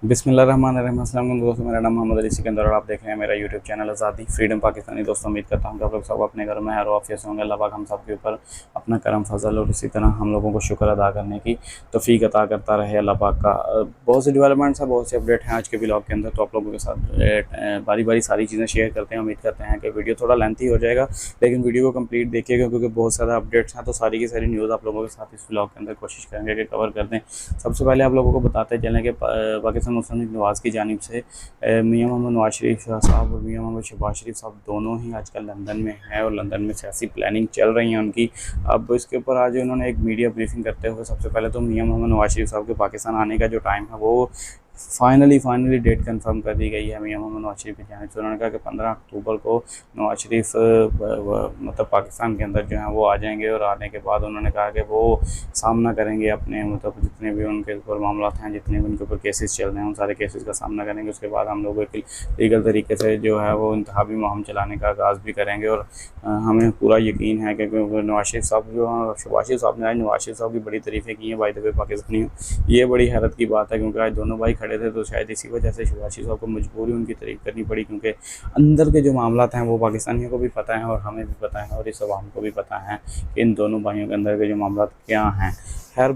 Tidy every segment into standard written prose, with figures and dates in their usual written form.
बिस्मिल्लाहिर्रहमानिर्रहीम। अस्सलाम वालेकुम दोस्तों, मेरा नाम मोहम्मद अली सिकंदर और आप देख रहे हैं मेरा यूट्यूब चैनल आज़ादी फ्रीडम पाकिस्तानी। दोस्तों, उम्मीद करता हूँ कि आप लोग सब अपने घर में हर ऑफिस होंगे। अल्लाह पाक हम सब के ऊपर अपना करम फजल और इसी तरह हम लोगों को शुक्र अदा करने की तौफीक अता करता रहे अल्लाह पाक का। बहुत सी डेवलपमेंट्स हैं, बहुत से अपडेट हैं आज के ब्लॉग के अंदर, तो आप लोगों के साथ बारी बारी सारी चीज़ें शेयर करते हैं। उम्मीद करते हैं कि वीडियो थोड़ा लेंथी हो जाएगा, लेकिन वीडियो को कंप्लीट देखिएगा क्योंकि बहुत सारा अपडेट्स हैं। तो सारी की सारी न्यूज़ आप लोगों के साथ इस ब्लॉग के अंदर कोशिश करेंगे कि कवर कर दें। सबसे पहले आप लोगों को बताते चलें कि पाकिस्तान मुस्लिम लीग नवाज़ की जानिब से मियां मोहम्मद नवाज शरीफ साहब और मियां मोहम्मद शहबाज शरीफ साहब दोनों ही आजकल लंदन में हैं और लंदन में सियासी प्लानिंग चल रही है उनकी। अब इसके ऊपर आज उन्होंने एक मीडिया ब्रीफिंग करते हुए सबसे पहले तो मियां मोहम्मद नवाज शरीफ साहब के पाकिस्तान आने का जो टाइम है वो फाइनली डेट कंफर्म कर दी गई है मियां मोहम्मद नवाज शरीफ की जानिब से। उन्होंने कहा कि 15 अक्टूबर को नवाज शरीफ मतलब पाकिस्तान के अंदर जो है वो आ जाएंगे और आने के बाद उन्होंने कहा कि वो सामना करेंगे अपने मतलब जितने भी उनके ऊपर मामला हैं, जितने भी उनके ऊपर केसेस चल रहे हैं, उन सारे केसेस का सामना करेंगे। उसके बाद हम लोग एक लीगल तरीके से जो है वो इंतखाबी मुहिम चलाने का आगाज़ भी करेंगे। और हमें पूरा यकीन है कि नवाज शरीफ साहब जो हैं, शहबाज शरीफ साहब ने आज नवाज शरीफ साहब की बड़ी तारीफ़ें की हैं बाय द वे पाकिस्तानी। ये बड़ी हैरत की बात है क्योंकि आज दोनों भाई खड़े थे, तो शायद इसी वजह से शहबाज शरीफ साहब को मजबूरी उनकी तारीफ़ करनी पड़ी क्योंकि अंदर के जो मामला हैं वो पाकिस्तानियों को भी पता है और हमें भी पता है और इस अवाम को भी पता है कि इन दोनों भाइयों के अंदर के जो मामला क्या हैं। खैर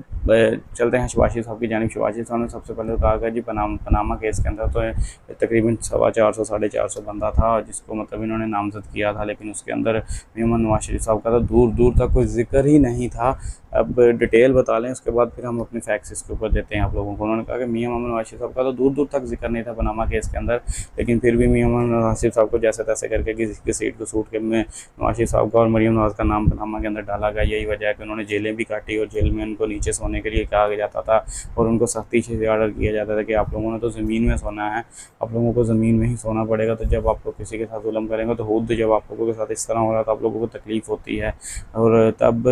चलते हैं शहबाज शरीफ साहब की जानिब। शहबाज शरीफ साहब ने सबसे पहले तो कहा जी पनामा केस के अंदर तो तकरीबन 450 साढ़े 400 बंदा था जिसको मतलब इन्होंने नामजद किया था, लेकिन उसके अंदर मोहम्मद नवाज शरीफ साहब का तो दूर दूर तक कोई जिक्र ही नहीं था। अब डिटेल बता लें उसके बाद फिर हम अपने फैक्ट्स इसके ऊपर देते हैं आप लोगों को। उन्होंने कहा कि मियां मोहम्मद नवाज शरीफ साहब का तो दूर दूर तक जिक्र नहीं था पनामा केस के अंदर, लेकिन फिर भी मियां मोहम्मद नवाज शरीफ साहब को जैसे तैसे करके किसी की सीट को सूट के में नवाज शरीफ साहब का और मरीम नवाज का नाम पनामा के अंदर डाला गया। यही वजह है कि उन्होंने जेलें भी काटी और जेल में उनको नीचे सोने के लिए कहा जाता था और उनको सख्ती से ऑर्डर किया जाता था कि आप लोगों ने तो ज़मीन में सोना है, आप लोगों को ज़मीन में ही सोना पड़ेगा। तो जब आप लोग किसी के साथ जुल्म करेंगे तो खुद जब आप लोगों के साथ इस तरह हो रहा तो आप लोगों को तकलीफ़ होती है। और तब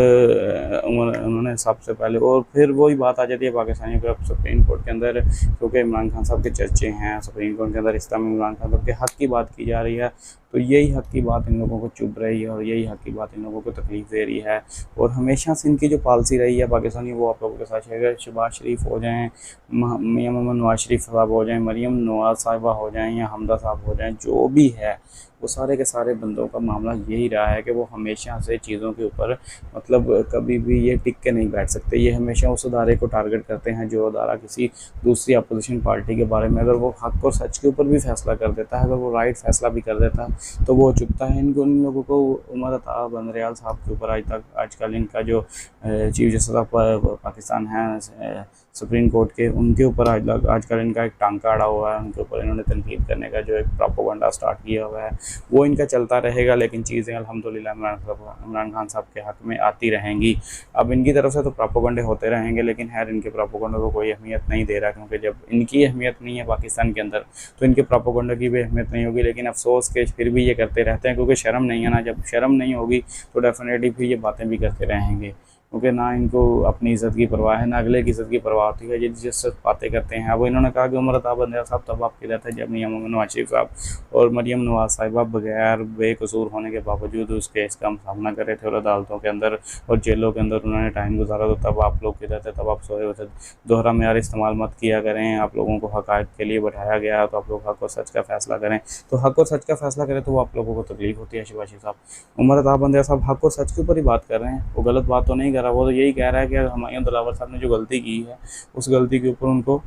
उन्होंने सबसे पहले और फिर वही बात आ जाती है पाकिस्तानियों के। अब सुप्रीम कोर्ट के अंदर क्योंकि इमरान खान साहब के चर्चे हैं, सुप्रीम कोर्ट के अंदर इस तरह इमरान खान साहब के हक़ की बात की जा रही है, तो यही हक़ की बात इन लोगों को चुभ रही है और यही हक़ की बात इन लोगों को तकलीफ़ दे रही है। और हमेशा से इनकी जो पॉलिसी रही है पाकिस्तानी वो आप लोगों के साथ शेयर। शहबाज शरीफ हो जाएँ, मियां मोहम्मद नवाज शरीफ साहब हो जाएँ, मरीम नवाज साहिबा हो जाएँ या हमदा साहब हो जाएँ, जो भी है वो सारे के सारे बंदों का मामला यही रहा है कि वो हमेशा से चीज़ों के ऊपर मतलब कभी भी ये टिक के नहीं बैठ सकते। ये हमेशा उस अदारे को टारगेट करते हैं जो अदारा किसी दूसरी अपोजिशन पार्टी के बारे में अगर वो हक़ और सच के ऊपर भी फैसला कर देता है, अगर वो राइट फैसला भी कर देता है तो वो चुपता है। इन लोगों को उमर अता बंदरयाल साहब के ऊपर आजकल इनका जो चीफ जस्टिस ऑफ पाकिस्तान है सुप्रीम कोर्ट के, उनके ऊपर आजकल इनका एक टांका अड़ा हुआ है। उनके ऊपर इन्होंने तनकीद करने का जो एक प्रोपेगेंडा स्टार्ट किया हुआ है वो इनका चलता रहेगा, लेकिन चीज़ें अल्हम्दुलिल्लाह इमरान खान साहब के हक़ में आती रहेंगी। अब इनकी तरफ से तो प्रोपेगेंडे होते रहेंगे, लेकिन खैर इनके प्रोपेगेंडे को कोई अहमियत नहीं दे रहा क्योंकि जब इनकी अहमियत नहीं है पाकिस्तान के अंदर तो इनके प्रोपेगेंडे की भी अहमियत नहीं होगी। लेकिन अफसोस के फिर भी ये करते रहते हैं क्योंकि शर्म नहीं है ना। जब शर्म नहीं होगी तो डेफिनेटली फिर ये बातें भी करते रहेंगे क्योंकि ना इनको अपनी इज़्ज़त की परवाह है ना अगले की इज़्ज़त की परवाह होती है। ये जिससे बातें करते हैं। अब इन्होंने कहा कि उमर अता बंदरयाल साहब तब आपके रहते जब मियां मोहम्मद नवाज शरीफ साहब और मरीम नवाज साहिबा बगैर बेकसूर होने के बावजूद उस केस का सामना कर रहे थे और अदालतों के अंदर और जेलों के अंदर उन्होंने टाइम गुजारा, तो तब आप लोग किधर थे, तब आप सोए हुए थे। दोहरा मेयार इस्तेमाल मत किया करें, आप लोगों को हक़ाइक़ के लिए बैठाया गया तो आप लोग हक़ और सच का फ़ैसला करें। तो हक़ और सच का फ़ैसला करें तो वो आप लोगों को तकलीफ़ होती है। शहबाज शरीफ साहब उमर अता बंदरयाल साहब हक़ और सच के ऊपर ही बात कर रहे हैं, वो गलत बात तो नहीं कर रहा। वो तो यही कह रहा है कि हुमायूं दिलावर साहब ने जो गलती की है उस गलती के ऊपर उनको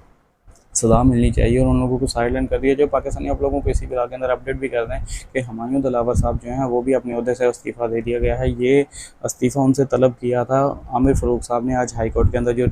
सज़ा मिलनी चाहिए और उन लोगों को साइडलाइन कर दिया। जो पाकिस्तानी आप लोगों को इसी ब्लॉग के अंदर अपडेट भी कर दें कि हुमायूं दिलावर साहब जो हैं वो भी अपने ओहदे से इस्तीफ़ा दे दिया गया है। ये इस्तीफ़ा उनसे तलब किया था आमिर फ़ारूक साहब ने आज हाई कोर्ट के अंदर। जो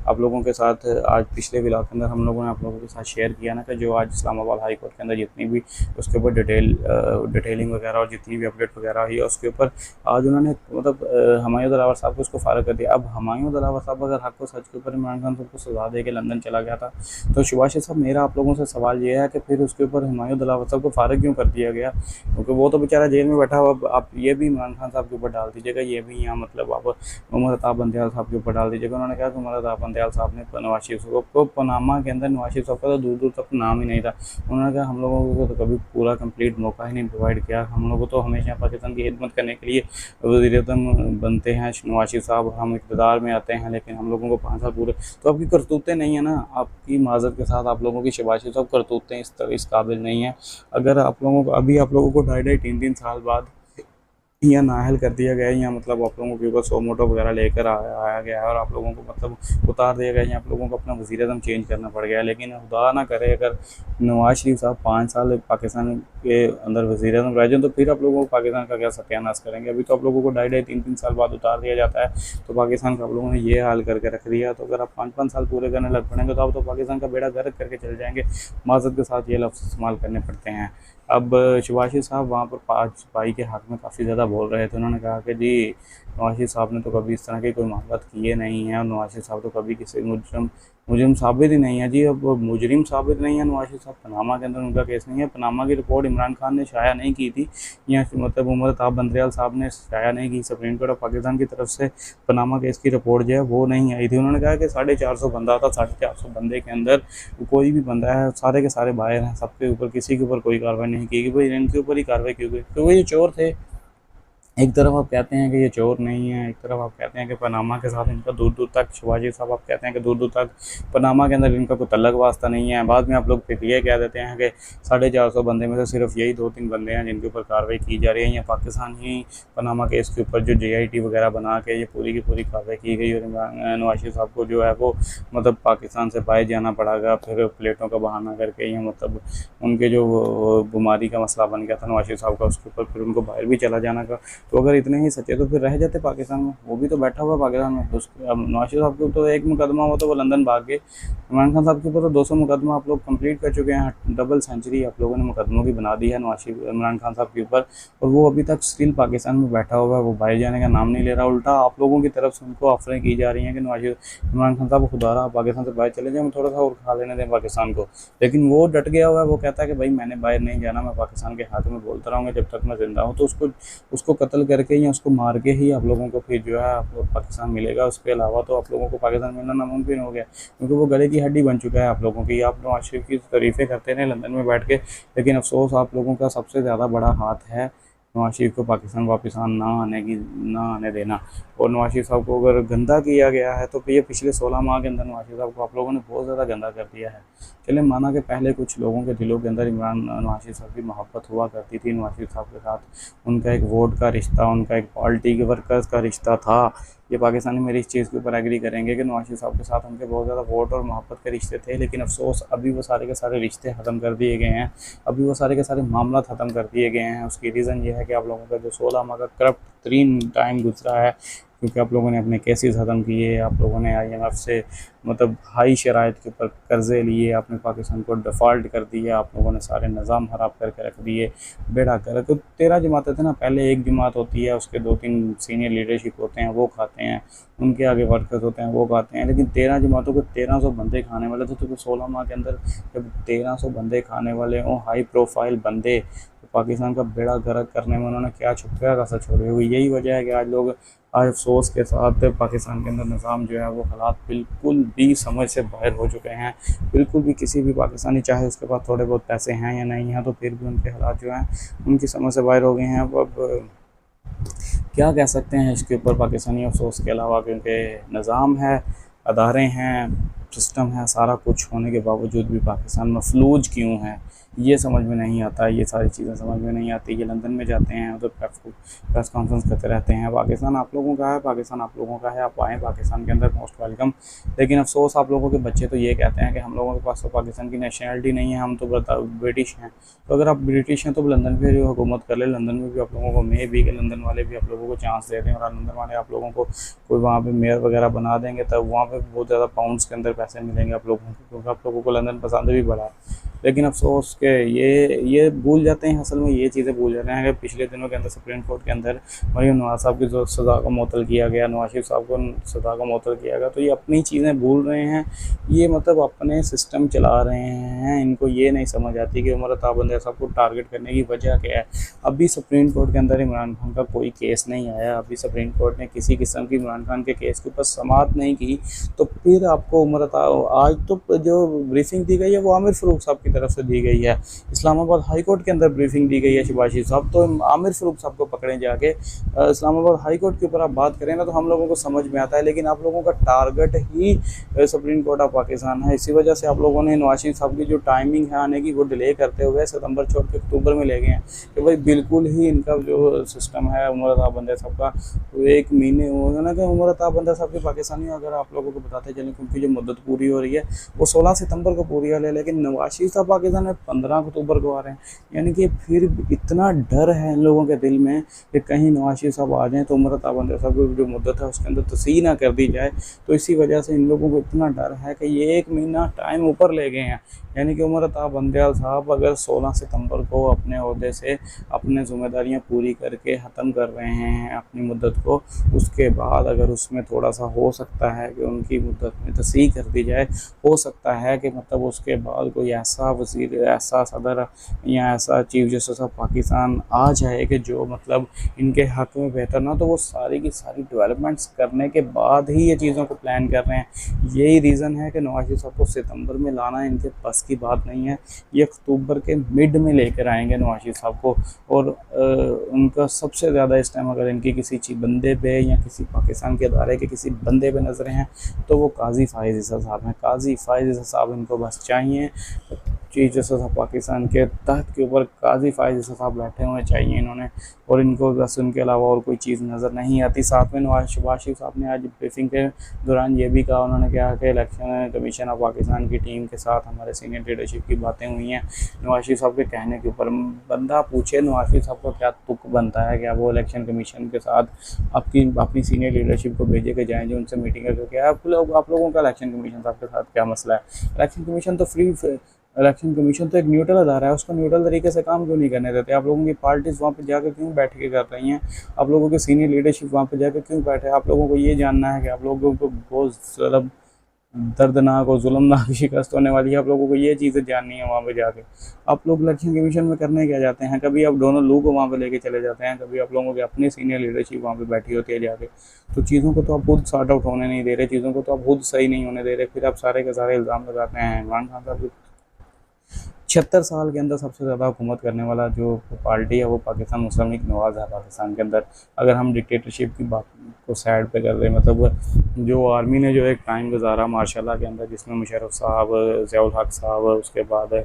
आप लोगों के साथ आज पिछले ब्लॉग के अंदर हम लोगों ने आप लोगों के साथ शेयर किया ना कि जो आज इस्लामाबाद हाई कोर्ट के अंदर जितनी भी उसके ऊपर डिटेलिंग वगैरह और जितनी भी अपडेट वगैरह हुई है उसके ऊपर आज उन्होंने मतलब हुमायूं दिलावर साहब को उसको फ़ारग कर दिया। अब हुमायूं दिलावर साहब अगर हक़ और सच के ऊपर इमरान खान साहब को सज़ा दे के लंदन चला गया था तो शहबाज शरीफ साहब मेरा आप लोगों से सवाल ये है कि फिर उसके ऊपर हुमायूं दिलावर साहब को फ़ारग क्यों कर दिया गया, क्योंकि वो तो बेचारा जेल में बैठा हुआ। अब आप ये भी इमरान खान साहब के ऊपर डाल दीजिएगा, ये भी यहाँ मतलब आप उमर अता बंदरयाल साहब के ऊपर डाल दीजिएगा। उन्होंने कहा कि उमर अता बंदरयाल साहब ने नवाज शरीफ साहब को पनामा के अंदर नवाज शरीफ साहब का तो दूर दूर तक नाम ही नहीं था। उन्होंने कहा हम लोगों को तो कभी पूरा कंप्लीट मौका ही नहीं प्रोवाइड किया, हम लोगों को तो हमेशा पाकिस्तान की खिदमत करने के लिए वज़ीर-ए-आज़म बनते हैं नवाज शरीफ साहब, हम इक़्तिदार में आते हैं लेकिन हम लोगों को 5 साल पूरे तो आपकी करतूतें नहीं है ना, आपकी माज़रत के साथ आप लोगों की शबाशी सब करतूतें इस काबिल नहीं है। अगर आप लोगों को अभी आप लोगों को 2.5-3 साल बाद या नाअहल कर दिया गया है, या मतलब आप लोगों के ऊपर सो मोटो वगैरह लेकर आया गया है और आप लोगों को मतलब उतार दिया गया है, या आप लोगों को अपना वज़ीर-ए-आज़म चेंज करना पड़ गया है। लेकिन खुदा ना करे अगर नवाज शरीफ साहब 5 साल पाकिस्तान के अंदर वज़ीर-ए-आज़म रह जाएं, तो फिर आप लोगों को पाकिस्तान का क्या सत्यानाश करेंगे। अभी तो आप लोगों को 2.5-3 साल बाद उतार दिया जाता है, तो पाकिस्तान का आप लोगों ने ये हाल करके रख दिया। तो अगर आप 5-5 साल पूरे करने लग पड़ेंगे तो आप तो पाकिस्तान का बेड़ा गर्क करके चले जाएंगे। माज़रत के साथ ये लफ्ज़ इस्तेमाल करने पड़ते हैं। अब शहबाज शरीफ साहब वहाँ पर 5 भाई के हक़ में काफ़ी ज़्यादा बोल रहे थे। उन्होंने कहा कि जी नवाज शरीफ साहब ने तो कभी इस तरह के कोई मामलात किए नहीं हैं, और नवाज शरीफ साहब तो कभी किसी मुजरिम साबित ही नहीं है। जी अब मुजरिम साबित नहीं है नवाज शरीफ साहब, पनामा के अंदर उनका केस नहीं है। पनामा की रिपोर्ट इमरान खान ने शाया नहीं की थी, या मतलब उमर ताब बंदरयाल साहब ने शाया नहीं की। सुप्रीम कोर्ट ऑफ पाकिस्तान की तरफ से पनामा केस की रिपोर्ट जो है वो नहीं आई थी। उन्होंने कहा कि 450 बंदा था, 450 बंदे के अंदर कोई भी बंदा है, सारे के सारे बाहर हैं, सबके ऊपर किसी के ऊपर कोई कार्रवाई नहीं की गई। भाई इनके ऊपर ही कार्रवाई की गई क्योंकि ये चोर थे। एक तरफ आप कहते हैं कि ये चोर नहीं है, एक तरफ आप कहते हैं कि पनामा के साथ इनका दूर दूर तक, शहबाज शरीफ साहब आप कहते हैं कि दूर दूर तक पनामा के अंदर इनका कोई तल्लक वास्ता नहीं है। बाद में आप लोग फिर ये कह देते हैं कि 450 बंदे में से सिर्फ यही 2-3 बंदे हैं जिनके ऊपर कार्रवाई की जा रही है, या पाकिस्तान ही पनामा केस के ऊपर जो JIT वगैरह बना के ये पूरी की पूरी कार्रवाई की गई, और नवाज शरीफ साहब को जो है वो मतलब पाकिस्तान से बाहर जाना पड़ेगा, फिर प्लेटों का बहाना करके, या मतलब उनके जो बीमारी का मसला बन गया था नवाज शरीफ साहब का, उसके ऊपर फिर उनको बाहर भी चला जाना का। तो अगर इतने ही सच्चे तो फिर रह जाते पाकिस्तान में, वो भी तो बैठा हुआ पाकिस्तान में। अब नवाज शरीफ साहब के ऊपर तो एक मुकदमा हुआ तो वो लंदन भाग गए। इमरान खान साहब के ऊपर तो 200 मुकदमा आप लोग कंप्लीट कर चुके हैं। डबल सेंचुरी आप लोगों ने मुकदमों की बना दी है इमरान खान साहब के ऊपर, और वो अभी तक स्टिल पाकिस्तान में बैठा हुआ है, वो बाहर जाने का नाम नहीं ले रहा। उल्टा आप लोगों की तरफ से उनको ऑफरें की जा रही हैं कि इमरान खान साहब खुदारा पाकिस्तान से बाहर चले जाए, हम थोड़ा सा और खा लेने दें पाकिस्तान को। लेकिन वो डट गया हुआ है, वो कहता है कि भाई मैंने बाहर नहीं जाना, मैं पाकिस्तान के हाथ में बोलता रहूँगा जब तक मैं जिंदा हूँ। तो उसको कत्ल करके या उसको मार के ही आप लोगों को फिर जो है पाकिस्तान मिलेगा। उसके अलावा तो आप लोगों को पाकिस्तान मिलना नामुमकिन हो गया, क्योंकि वो गले की हड्डी बन चुका है आप लोगों की। आप नवाज शरीफ की तारीफ़ें करते रहे लंदन में बैठ के, लेकिन अफसोस आप लोगों का सबसे ज़्यादा बड़ा हाथ है नवाज शरीफ को पाकिस्तान वापस ना आने देना। और नवाज शरीफ साहब को अगर गंदा किया गया है तो ये पिछले 16 माह के अंदर नवाज शरीफ साहब को आप लोगों ने बहुत ज़्यादा गंदा कर दिया है। चलिए माना कि पहले कुछ लोगों के दिलों के अंदर नवाज शरीफ साहब की मोहब्बत हुआ करती थी, नवाज शरीफ साहब के साथ उनका एक वोट का रिश्ता, उनका एक पार्टी के वर्कर्स का रिश्ता था। ये पाकिस्तानी मेरी इस चीज़ के ऊपर एग्री करेंगे कि नवाज शरीफ साहब के साथ उनके बहुत ज़्यादा वोट और मोहब्बत के रिश्ते थे। लेकिन अफसोस अभी वो सारे के सारे रिश्ते ख़त्म कर दिए गए हैं, अभी वो सारे के सारे मामला ख़त्म कर दिए गए हैं। उसकी रीज़न ये है कि आप लोगों का जो 16 माह का करप्ट तरीन टाइम गुजरा है, क्योंकि आप लोगों ने अपने केसेस ख़त्म किए, आप लोगों ने IMF से मतलब हाई शराइत के ऊपर कर्ज़े लिए, आपने पाकिस्तान को डिफ़ॉल्ट कर दिया, आप लोगों ने सारे निज़ाम ख़राब करके रख दिए, बेड़ा कर। तो 13 जमातें थे ना, पहले एक जमात होती है, उसके 2-3 सीनियर लीडरशिप होते हैं, वो खाते हैं, उनके आगे वर्कर्स होते हैं, वो खाते हैं। लेकिन 13 जमातों को 1300 बंदे खाने वाले थे। तो 16 माह के अंदर जब 1300 बंदे खाने वाले हों, हाई प्रोफाइल बंदे, तो पाकिस्तान का बेड़ा गर्क करने में उन्होंने क्या छुपा का सच छोड़े हुए। यही वजह है कि आज अफसोस के साथ पाकिस्तान के अंदर निज़ाम जो है वो हालात बिल्कुल भी समझ से बाहर हो चुके हैं। बिल्कुल भी किसी भी पाकिस्तानी, चाहे उसके पास थोड़े बहुत पैसे हैं या नहीं हैं, तो फिर भी उनके हालात जो हैं उनकी समझ से बाहर हो गए हैं। अब क्या कह सकते हैं इसके ऊपर पाकिस्तानी अफसोस के अलावा, क्योंकि निज़ाम है, अदारे हैं, सिस्टम है, सारा कुछ होने के बावजूद भी पाकिस्तान मफलूज क्यों है ये समझ में नहीं आता। ये सारी चीज़ें समझ में नहीं आती। ये लंदन में जाते हैं उधर प्रेस कॉन्फ्रेंस करते रहते हैं, पाकिस्तान आप लोगों का है, पाकिस्तान आप लोगों का है, आप आएँ पाकिस्तान के अंदर, मोस्ट वेलकम। लेकिन अफसोस आप लोगों के बच्चे तो ये कहते हैं कि हम लोगों के पास तो पाकिस्तान की नेशनलिटी नहीं है, हम तो ब्रिटिश हैं। तो अगर आप ब्रिटिश हैं तो लंदन में भी हुकूमत कर ले, लंदन में भी आप लोगों को मे भी कि लंदन वाले भी आप लोगों को चांस देते हैं, और लंदन वाले आप लोगों को कोई वहाँ पे मेयर वगैरह बना देंगे, तब वहाँ पे बहुत ज़्यादा पाउंड्स के अंदर पैसे मिलेंगे आप लोगों को, क्योंकि आप लोगों को लंदन पसंद भी बड़ा। लेकिन अफसोस के ये भूल जाते हैं, असल में ये चीज़ें भूल जाते हैं कि पिछले दिनों के अंदर सुप्रीम कोर्ट के अंदर मरीम नवाज साहब की जो सज़ा को मुअत्तल किया गया, नवाज शरीफ साहब को सज़ा को मुअत्तल किया गया, तो ये अपनी चीज़ें भूल रहे हैं। ये मतलब अपने सिस्टम चला रहे हैं, इनको ये नहीं समझ आती कि उमर अता बंदयाल साहब को टारगेट करने की वजह क्या है। अभी सुप्रीम कोर्ट के अंदर इमरान खान का कोई केस नहीं आया, अभी सुप्रीम कोर्ट ने किसी किस्म की इमरान खान के केस के ऊपर समाअत नहीं की, तो फिर आपको उमर अता, आज तो जो ब्रीफिंग दी गई है वो आमिर फ़ारूक साहब की की तरफ से दी गई है। इस्लामाबाद हाई कोर्ट के अंदर ब्रीफिंग दी गई है शहबाज साहब, तो आमिर फ़ारूक साहब को पकड़ें जाके। इस्लामाबाद हाई कोर्ट के ऊपर आप बात करें ना तो हम लोगों को समझ में आता है, लेकिन आप लोगों का target he supreme court of Pakistan है। इसी वजह से आप लोगों ने नवाज शरीफ साहब की जो टाइमिंग है आने की वो डिले करते हुए सितंबर छोड़ के अक्टूबर में ले गए हैं कि भाई बिल्कुल ही इनका जो सिस्टम है उमर अता बंदा साहब का, तो 1 महीने होगा ना कि उमर अता बंदा साहब के पाकिस्तानी अगर आप लोगों को बताते चलें, क्योंकि जो मुद्दत पूरी हो रही है वो 16 सितंबर को पूरी है, लेकिन नवाज शरीफ साहब पाकिस्तान में 15 अक्टूबर को आ रहे हैं। यानी कि फिर इतना डर है इन लोगों के दिल में कि कहीं नवाज शरीफ साहब आ जाएँ तो उमर अता बंदा साहब की जो मुद्दत है उसके अंदर तस्हीह ना कर दी जाए। तो इसी वजह से इन लोगों को इतना डर है कि ये 1 महीना टाइम ऊपर ले गए हैं। यानी कि उमर अता बंदयाल साहब अगर 16 सितंबर को अपने ओहदे से अपने ज़िम्मेदारियां पूरी करके ख़त्म कर रहे हैं अपनी मुद्दत को, उसके बाद अगर उसमें थोड़ा सा हो सकता है कि उनकी मुद्दत में तस्हीह कर दी जाए, हो सकता है कि मतलब उसके बाद कोई ऐसा वज़ीर, ऐसा सदर या ऐसा चीफ जस्टिस ऑफ पाकिस्तान आ जाए कि जो मतलब इनके हक़ में बेहतर ना, तो वो सारी की सारी डेवलपमेंट्स करने के बाद ही ये चीज़ों को प्लान कर रहे हैं। यही रीज़न है कि नवाज शरीफ साहब को सितंबर में लाना इनके पास की बात नहीं है। ये अक्टूबर के मिड में लेकर आएंगे नवाज शरीफ साहब को। और उनका सबसे ज़्यादा इस टाइम अगर इनकी किसी चीज़ बंदे पे या किसी पाकिस्तान के अदारे के किसी बंदे पे नजरें हैं तो वो काजी फाइज ईसा साहब हैं। काजी फाइज ईसा साहब इनको बस चाहिए। चीफ जस्टिस ऑफ पाकिस्तान के तहत के ऊपर काजी फाइज ईसा साहब बैठे हुए चाहिए इन्होंने, और इनको बस उनके अलावा और कोई चीज़ नज़र नहीं आती। साथ में शहबाज शरीफ साहब ने आज ब्रीफिंग के दौरान ये भी कहा, उन्होंने कहा कि इलेक्शन कमीशन ऑफ पाकिस्तान की टीम के साथ हमारे सीनियर लीडरशिप की बातें हुई हैं। नवाज शरीफ साहब के कहने के ऊपर बंदा पूछे नवाज शरीफ साहब को क्या तुक बनता है, क्या वो इलेक्शन कमीशन के साथ अपनी सीनियर लीडरशिप को भेजे के जाएँ जो उनसे मीटिंग करके आप लोगों का इलेक्शन कमीशन साहब के साथ क्या मसला है। इलेक्शन कमीशन तो इलेक्शन कमीशन तो एक न्यूट्रल अदारा है, उसको न्यूट्रल तरीके से काम क्यों नहीं करने देते। आप लोगों की पार्टीज़ वहाँ पे जाकर क्यों बैठ के कर रही हैं, आप लोगों की सीनियर लीडरशिप वहाँ पे जाकर क्यों बैठे। आप लोगों को ये जानना है कि आप लोगों को बहुत ज़्यादा दर्दनाक और जुल्मनाक शिकस्त होने वाली है, आप लोगों को ये चीज़ें जाननी है वहाँ पे जाके। आप लोग इलेक्शन कमीशन में करने क्या जाते हैं, कभी आप डोनाल्ड लू को वहाँ पे लेके चले जाते हैं, कभी आप लोगों की अपनी सीनियर लीडरशिप वहाँ पे बैठी होती है जाके। तो चीज़ों को तो आप खुद सॉर्ट आउट होने नहीं दे रहे, चीज़ों को तो आप खुद सही नहीं होने दे रहे, फिर आप सारे के सारे इल्ज़ाम लगाते हैं इमरान खान साहब। 76 साल के अंदर सबसे ज़्यादा हुकूमत करने वाला जो पार्टी है वो पाकिस्तान मुस्लिम लीग नवाज़ है पाकिस्तान के अंदर। अगर हम डिक्टेटरशिप की बात को साइड पे कर रहे हैं, मतलब जो आर्मी ने जो एक टाइम गुजारा मार्शाल्लाह के अंदर, जिसमें मुशर्रफ साहब, ज़ियाउल हक साहब, उसके बाद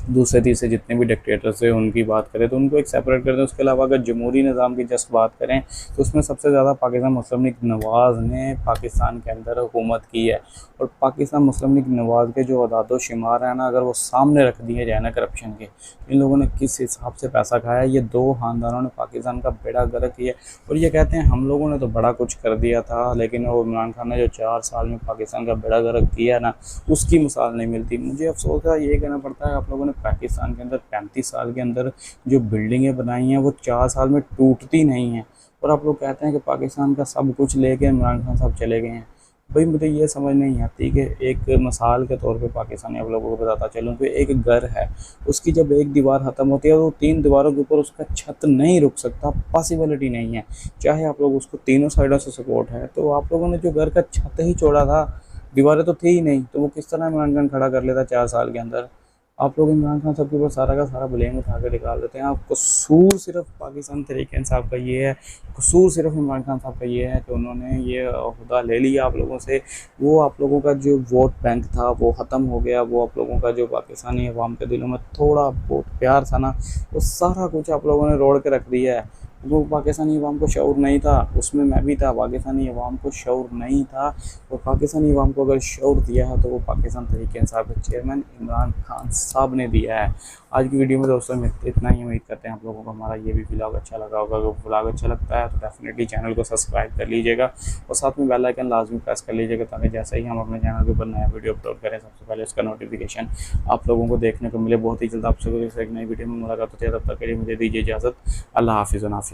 दूसरे तीसरे जितने भी डिक्टेटर्स थे उनकी बात करें तो उनको एक सेपरेट कर दें। उसके अलावा अगर जमहूरी निज़ाम की जस्ट बात करें तो उसमें सबसे ज़्यादा पाकिस्तान मुस्लिम लीग नवाज़ ने पाकिस्तान के अंदर हुकूमत की है। और पाकिस्तान मुस्लिम लीग नवाज़ के जो अदाद शुमार है ना, अगर वो सामने रख दिए जाए ना करप्शन के, इन लोगों ने किस हिसाब से पैसा खाया, ये दो ख़ानदानों ने पाकिस्तान का बेड़ा गर्क किया। और ये कहते हैं हम लोगों ने तो बड़ा कुछ कर दिया था, लेकिन वो इमरान खान ने जो 4 साल में पाकिस्तान का बेड़ा गर्क किया ना, उसकी मिसाल नहीं मिलती। मुझे अफसोस है, ये कहना पड़ता है आप लोगों ने पाकिस्तान के अंदर 35 साल के अंदर जो बिल्डिंगें बनाई हैं वो 4 साल में टूटती नहीं हैं। और आप लोग कहते हैं कि पाकिस्तान का सब कुछ लेके इमरान खान साहब चले गए हैं। भाई मुझे ये समझ नहीं आती कि एक मिसाल के तौर पे पाकिस्तानी आप लोगों को बताता चलूँ कि एक घर है, उसकी जब एक दीवार ख़त्म होती है तो 3 दीवारों के ऊपर उसका छत नहीं रुक सकता, पॉसिबिलिटी नहीं है। चाहे आप लोग उसको तीनों साइडों से सपोर्ट है, तो आप लोगों ने जो घर का छत ही छोड़ा था, दीवारें तो थी ही नहीं, तो वो किस तरह इमरान खान खड़ा कर लेता 4 साल के अंदर। आप लोग इमरान खान साहब के ऊपर सारा का सारा ब्लेम उठा के निकाल देते हैं। आप कसूर सिर्फ पाकिस्तान तहरीक इंसाफ का ये है, कसूर सिर्फ इमरान खान साहब का ये है कि उन्होंने ये अहदा ले लिया आप लोगों से। वो आप लोगों का जो वोट बैंक था वो ख़त्म हो गया, वो आप लोगों का जो पाकिस्तानी अवाम के दिलों में थोड़ा बहुत प्यार था ना, वो सारा कुछ आप लोगों ने रोड़ के रख दिया है। वो पाकिस्तानी अवाम को शऊर नहीं था, उसमें मैं भी था, पाकिस्तानी अवाम को शऊर नहीं था। और पाकिस्तानी अवाम को अगर शऊर दिया है तो वो पाकिस्तान तहरीक इंसाफ के चेयरमैन इमरान खान साहब ने दिया है। आज की वीडियो में दोस्तों में इतना ही, उम्मीद करते हैं आप लोगों को हमारा ये भी व्लॉग अच्छा लगा होगा। अगर व्लॉग अच्छा लगता है तो डेफिनेटली चैनल को सब्सक्राइब कर लीजिएगा और साथ में बेल आइकन लाजमी प्रेस कर लीजिएगा, ताकि जैसे ही हम अपने चैनल के ऊपर नया वीडियो अपलोड करें सबसे पहले उसका नोटिफिकेशन आप लोगों को देखने को मिले। बहुत ही जल्द आपसे एक नई वीडियो में मुलाकात होती है, तब तक के लिए मुझे दीजिए इजाज़त। अल्लाह हाफिज़।